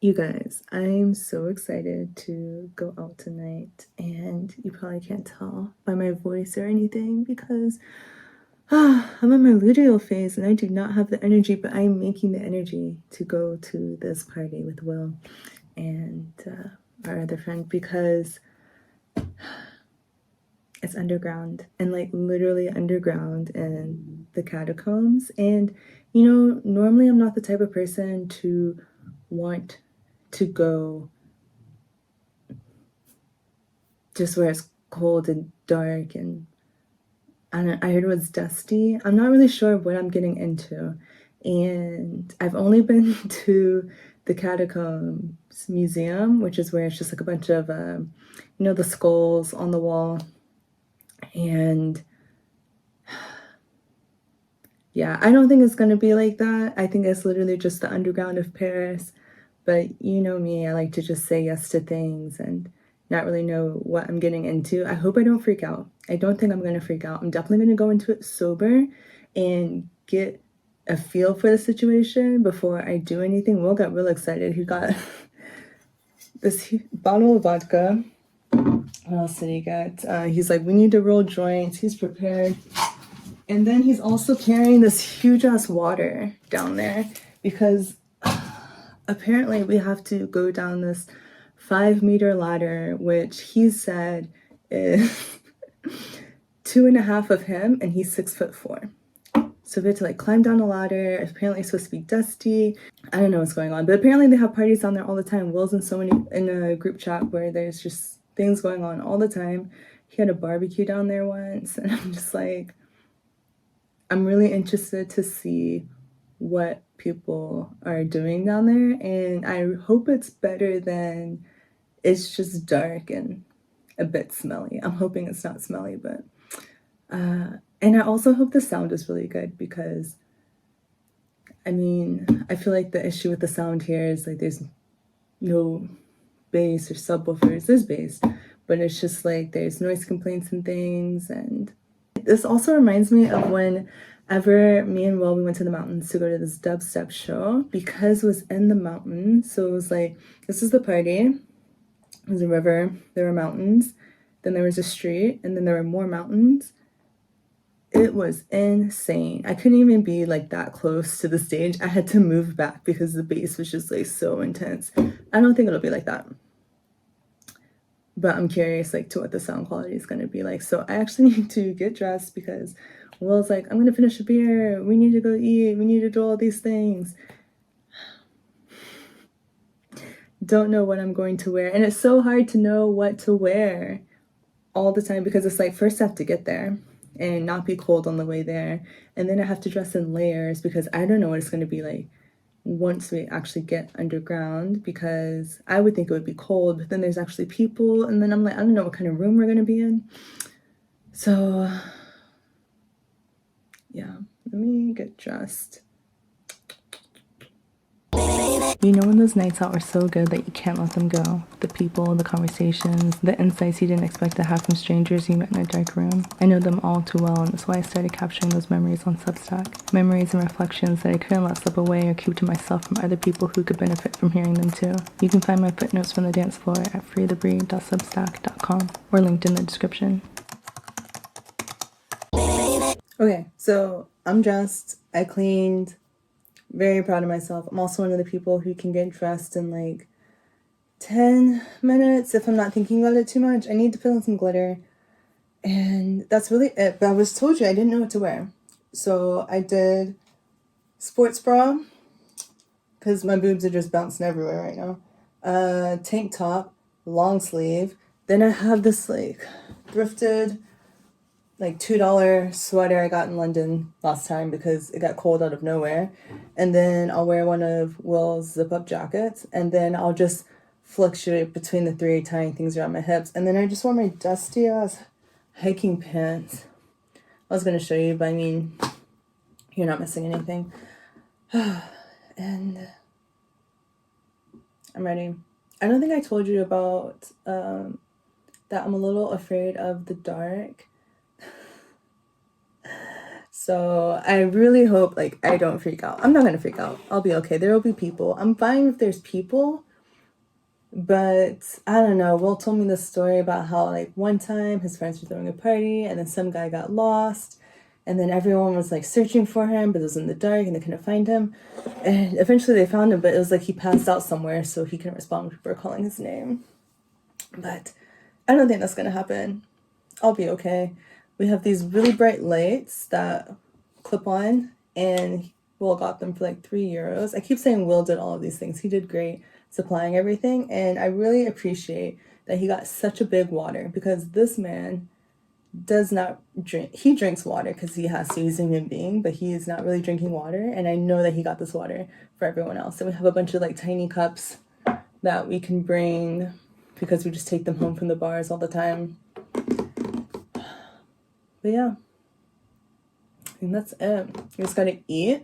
You guys, I'm so excited to go out tonight, and you probably can't tell by my voice or anything because I'm on my luteal phase and I do not have the energy, but I'm making the energy to go to this party with Will and our other friend because it's underground and like literally underground in the catacombs. And you know, normally I'm not the type of person to want to go just where it's cold and dark and I heard it was dusty. I'm not really sure what I'm getting into. And I've only been to the Catacombs Museum, which is where it's just like a bunch of, the skulls on the wall. And yeah, I don't think it's going to be like that. I think it's literally just the underground of Paris. But you know me, I like to just say yes to things and not really know what I'm getting into. I hope I don't freak out. I don't think I'm going to freak out. I'm definitely going to go into it sober and get a feel for the situation before I do anything. Will got real excited. He got this bottle of vodka. What else did he get? He's like, we need to roll joints. He's prepared. And then he's also carrying this huge ass water down there because apparently we have to go down this 5-meter ladder, which he said is 2.5 of him, and he's 6'4". So we have to like climb down a ladder. Apparently it's supposed to be dusty. I don't know what's going on, but apparently they have parties down there all the time. Will's in a group chat where there's just things going on all the time. He had a barbecue down there once, and I'm just like, I'm really interested to see what people are doing down there, and I hope it's better than it's just dark and a bit smelly. I'm hoping it's not smelly, but and I also hope the sound is really good because I mean, I feel like the issue with the sound here is like there's no bass or subwoofers. There's bass, but it's just like there's noise complaints and things. And this also reminds me of whenever me and Will, we went to the mountains to go to this dubstep show because it was in the mountains. So it was like, this is the party. There's a river, there were mountains, then there was a street, and then there were more mountains. It was insane. I couldn't even be like that close to the stage. I had to move back because the bass was just like so intense. I don't think it'll be like that. But I'm curious like to what the sound quality is gonna be like. So I actually need to get dressed because Will's like, I'm gonna finish a beer. We need to go eat. We need to do all these things. Don't know what I'm going to wear. And it's so hard to know what to wear all the time because it's like first I have to get there and not be cold on the way there. And then I have to dress in layers because I don't know what it's going to be like once we actually get underground because I would think it would be cold, but then there's actually people. And then I'm like, I don't know what kind of room we're going to be in. So yeah, let me get dressed. You know when those nights out are so good that you can't let them go? The people, the conversations, the insights you didn't expect to have from strangers you met in a dark room. I know them all too well, and that's why I started capturing those memories on Substack. Memories and reflections that I couldn't let slip away or keep to myself from other people who could benefit from hearing them too. You can find my footnotes from the dance floor at freethebreed.substack.com or linked in the description. Okay, so I'm dressed, I cleaned, very proud of myself. I'm also one of the people who can get dressed in like 10 minutes if I'm not thinking about it too much. I need to put on some glitter. And that's really it. But I was told you I didn't know what to wear. So I did sports bra because my boobs are just bouncing everywhere right now. Tank top, long sleeve. Then I have this like thrifted like $2 sweater I got in London last time because it got cold out of nowhere. And then I'll wear one of Will's zip-up jackets, and then I'll just fluctuate between the three, tying things around my hips. And then I just wore my dusty ass hiking pants. I was gonna show you, but I mean, you're not missing anything. And I'm ready. I don't think I told you about that I'm a little afraid of the dark. So I really hope like I don't freak out. I'm not gonna freak out. I'll be okay. There will be people. I'm fine if there's people But I don't know, Will told me this story about how like one time his friends were throwing a party and then some guy got lost and then everyone was like searching for him, but it was in the dark and they couldn't find him. And eventually they found him, but it was like he passed out somewhere, so he couldn't respond when people were calling his name. But I don't think that's gonna happen. I'll be okay. We have these really bright lights that clip on, and Will got them for like €3. I keep saying Will did all of these things. He did great supplying everything, and I really appreciate that he got such a big water, because this man does not drink. He drinks water because he has to. He's a human being, but he is not really drinking water, and I know that he got this water for everyone else. And we have a bunch of like tiny cups that we can bring because we just take them home from the bars all the time. But yeah, and that's it. We just gotta eat,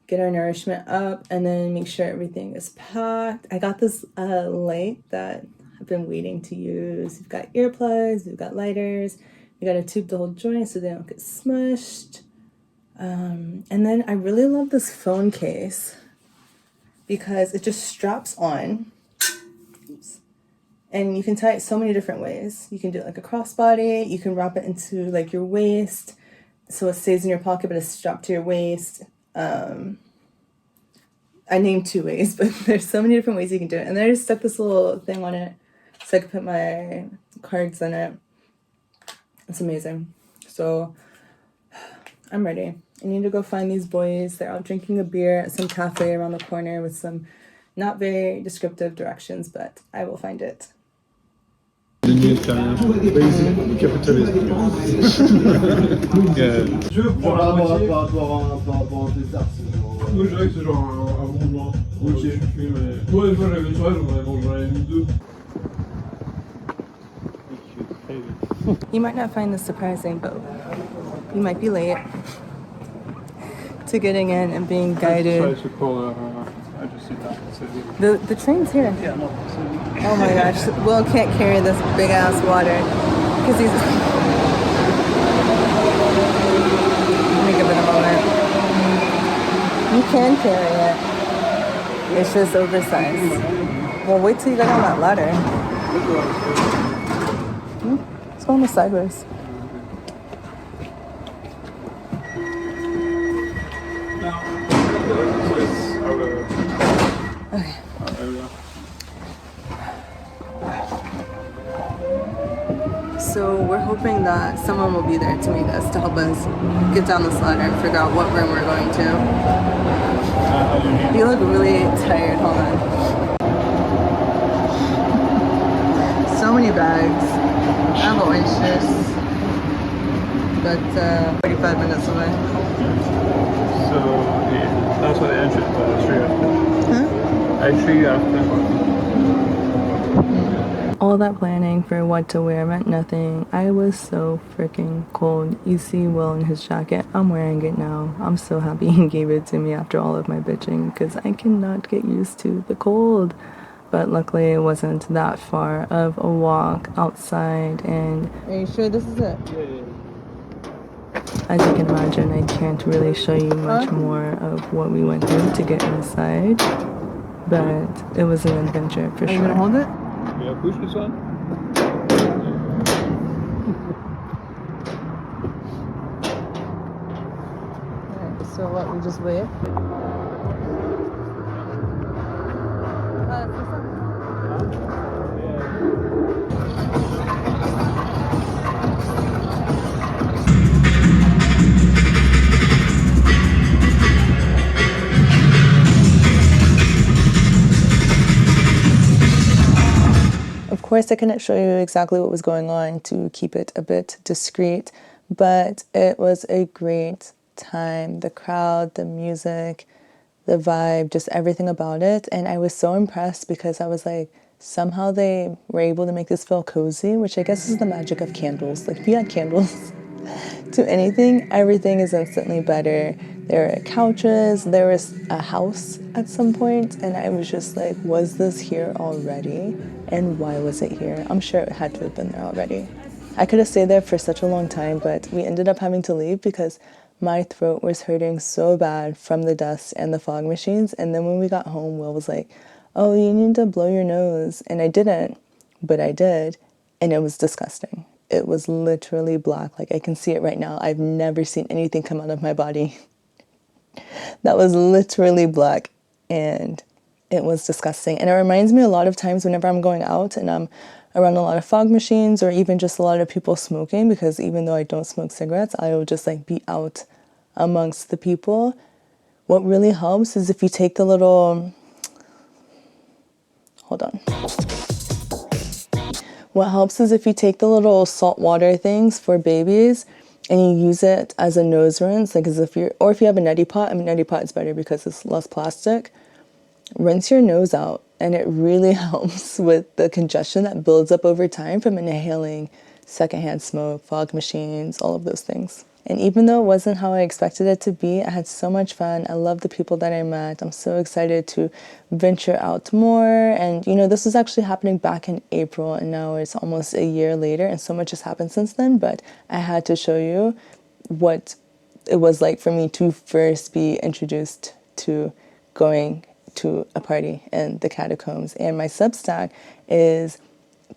get our nourishment up, and then make sure everything is packed. I got this light that I've been waiting to use. We've got earplugs, we've got lighters, we got a tube to hold joints so they don't get smushed. And then I really love this phone case because it just straps on. Oops. And you can tie it so many different ways. You can do it like a crossbody, you can wrap it into like your waist so it stays in your pocket but it's strapped to your waist. I named 2 ways, but there's so many different ways you can do it. And then I just stuck this little thing on it so I could put my cards in it. It's amazing. So I'm ready. I need to go find these boys. They're out drinking a beer at some cafe around the corner with some not very descriptive directions, but I will find it. You might not find this surprising, but you might be late to getting in and being guided. The train's here. Oh my gosh, Will can't carry this big ass water because he's. Let me give it a moment. You can carry it. It's just oversized. Well, wait till you get on that ladder. It's going sideways. Okay. So we're hoping that someone will be there to meet us, to help us get down this ladder and figure out what room we're going to. You look really tired, hold on. So many bags. I have orange juice, but 45 minutes away. So yeah, that's what the entrance was, straight after. Huh? Actually after. All that planning for what to wear meant nothing. I was so freaking cold. You see Will in his jacket. I'm wearing it now. I'm so happy he gave it to me after all of my bitching because I cannot get used to the cold. But luckily it wasn't that far of a walk outside. And are you sure this is it? Yeah. As you can imagine, I can't really show you much more of what we went through to get inside. But it was an adventure for sure. Are you gonna hold it? Yeah, push this one. Alright, so what, we just wait? Of course, I couldn't show you exactly what was going on to keep it a bit discreet, but it was a great time. The crowd, the music, the vibe, just everything about it. And I was so impressed because I was like, somehow they were able to make this feel cozy, which I guess is the magic of candles. Like if you add candles to anything, everything is instantly better. There were couches, there was a house at some point, and I was just like, was this here already? And why was it here? I'm sure it had to have been there already. I could have stayed there for such a long time, but we ended up having to leave because my throat was hurting so bad from the dust and the fog machines. And then when we got home, Will was like, oh, you need to blow your nose. And I didn't, but I did. And it was disgusting. It was literally black. Like I can see it right now. I've never seen anything come out of my body that was literally black. And it was disgusting. And it reminds me a lot of times whenever I'm going out and I'm around a lot of fog machines or even just a lot of people smoking, because even though I don't smoke cigarettes, I will just like be out amongst the people. What really helps is if you take the little, hold on. What helps is if you take the little salt water things for babies and you use it as a nose rinse, like as if you're, or if you have a neti pot, I mean, neti pot is better because it's less plastic. Rinse your nose out, and it really helps with the congestion that builds up over time from inhaling secondhand smoke, fog machines, all of those things. And even though it wasn't how I expected it to be, I had so much fun. I love the people that I met. I'm so excited to venture out more. And you know, this was actually happening back in April, and now it's almost a year later, and so much has happened since then. But I had to show you what it was like for me to first be introduced to going to a party in the catacombs. And my Substack is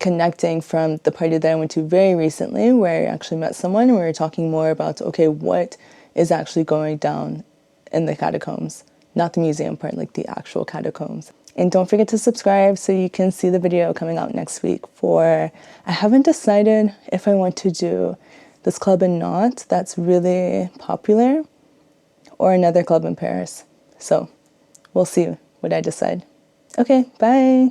connecting from the party that I went to very recently, where I actually met someone and we were talking more about, okay, what is actually going down in the catacombs, not the museum part, like the actual catacombs. And don't forget to subscribe so you can see the video coming out next week for, I haven't decided if I want to do this club in Nantes that's really popular or another club in Paris. So we'll see what I decide. Okay, bye.